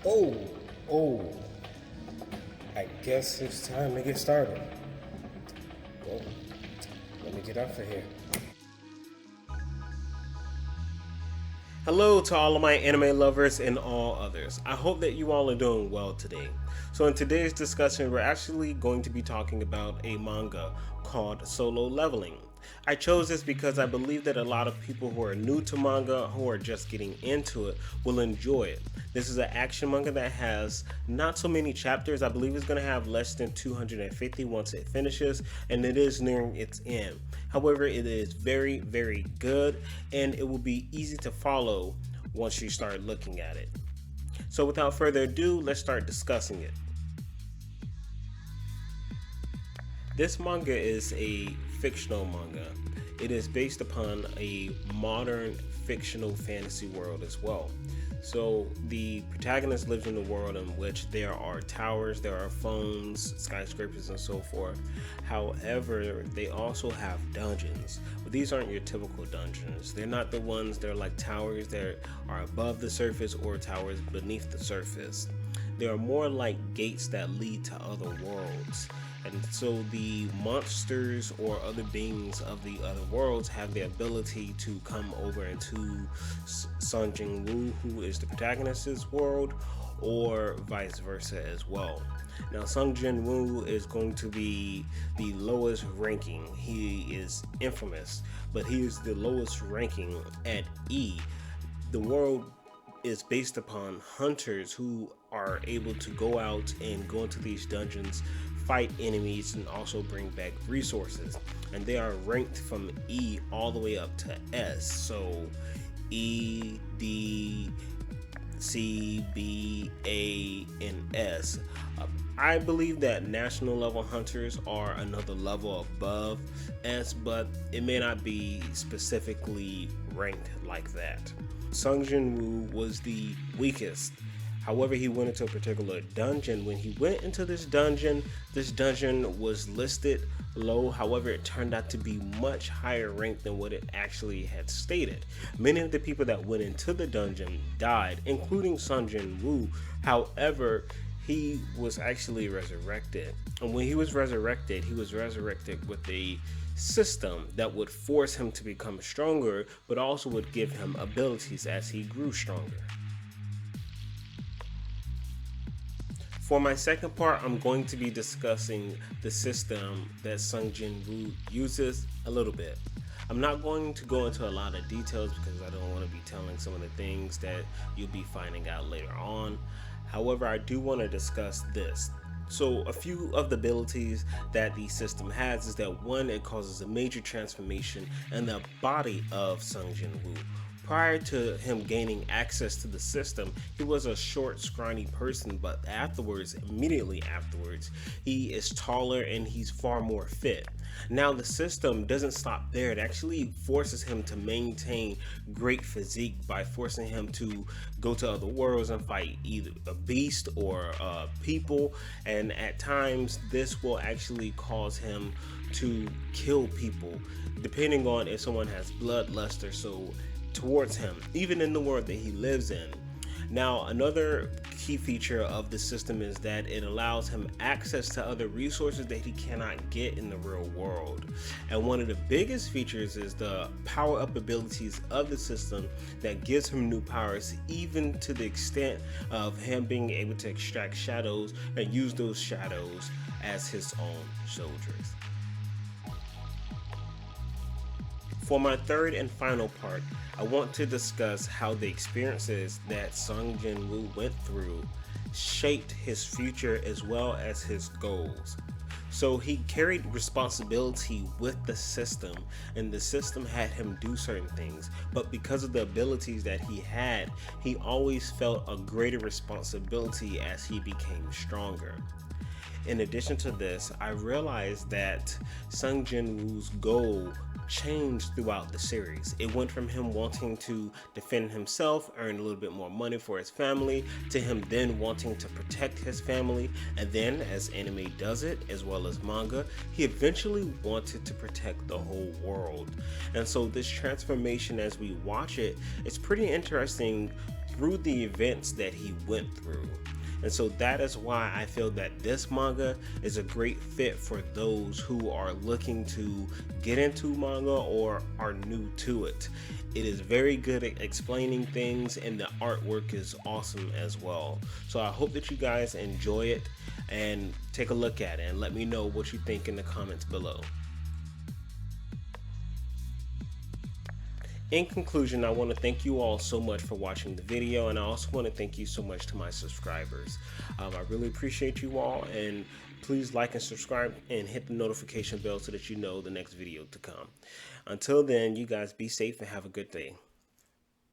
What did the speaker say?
Oh, oh, I guess it's time to get started. Well, let me get up for here. Hello to all of my anime lovers and all others. I hope that you all are doing well today. So in today's discussion, we're actually going to be talking about a manga called Solo Leveling. I chose this because I believe that a lot of people who are new to manga, who are just getting into it, will enjoy it. This is an action manga that has not so many chapters. I believe it's going to have less than 250 once it finishes, and it is nearing its end. However, it is very, very good, and it will be easy to follow once you start looking at it. So without further ado, let's start discussing it. This manga is a fictional manga. It is based upon a modern fictional fantasy world as well. So the protagonist lives in a world in which there are towers, there are phones, skyscrapers, and so forth. However, they also have dungeons. But these aren't your typical dungeons. They're not the ones that are like towers that are above the surface or towers beneath the surface. They are more like gates that lead to other worlds. And so the monsters or other beings of the other worlds have the ability to come over into Jin-Woo, who is the protagonist's world, or vice versa as well. Now, Jin-Woo is going to be the lowest ranking. He is infamous, but he is the lowest ranking at E. The world is based upon hunters who are able to go out and go into these dungeons, fight enemies, and also bring back resources. And they are ranked from E all the way up to S. So E, D, C, B, A, and S. I believe that national level hunters are another level above S, but it may not be specifically ranked like that. Jin-Woo was the weakest. However, he went into a particular dungeon. When he went into this dungeon was listed low. However, it turned out to be much higher ranked than what it actually had stated. Many of the people that went into the dungeon died, including Jin-Woo. However, he was actually resurrected. And when he was resurrected with a system that would force him to become stronger, but also would give him abilities as he grew stronger. For my second part, I'm going to be discussing the system that Jin-Woo uses a little bit. I'm not going to go into a lot of details because I don't want to be telling some of the things that you'll be finding out later on. However, I do want to discuss this. So a few of the abilities that the system has is that one, it causes a major transformation in the body of Jin-Woo. Prior to him gaining access to the system, he was a short, scrawny person, but immediately afterwards, he is taller and he's far more fit. Now the system doesn't stop there. It actually forces him to maintain great physique by forcing him to go to other worlds and fight either a beast or people, and at times this will actually cause him to kill people depending on if someone has bloodlust or so towards him, even in the world that he lives in. Now, another key feature of the system is that it allows him access to other resources that he cannot get in the real world. And one of the biggest features is the power-up abilities of the system that gives him new powers, even to the extent of him being able to extract shadows and use those shadows as his own soldiers. For my third and final part, I want to discuss how the experiences that Jin-Woo went through shaped his future as well as his goals. So he carried responsibility with the system, and the system had him do certain things, but because of the abilities that he had, he always felt a greater responsibility as he became stronger. In addition to this, I realized that Jin-Woo's goal changed throughout the series. It went from him wanting to defend himself, earn a little bit more money for his family, to him then wanting to protect his family, and then, as anime does it, as well as manga, he eventually wanted to protect the whole world. And so this transformation, as we watch it, it's pretty interesting through the events that he went through. And so that is why I feel that this manga is a great fit for those who are looking to get into manga or are new to it. It is very good at explaining things, and the artwork is awesome as well. So I hope that you guys enjoy it and take a look at it and let me know what you think in the comments below. In conclusion, I want to thank you all so much for watching the video, and I also want to thank you so much to my subscribers. I really appreciate you all, and please like and subscribe and hit the notification bell so that you know the next video to come. Until then, you guys be safe and have a good day.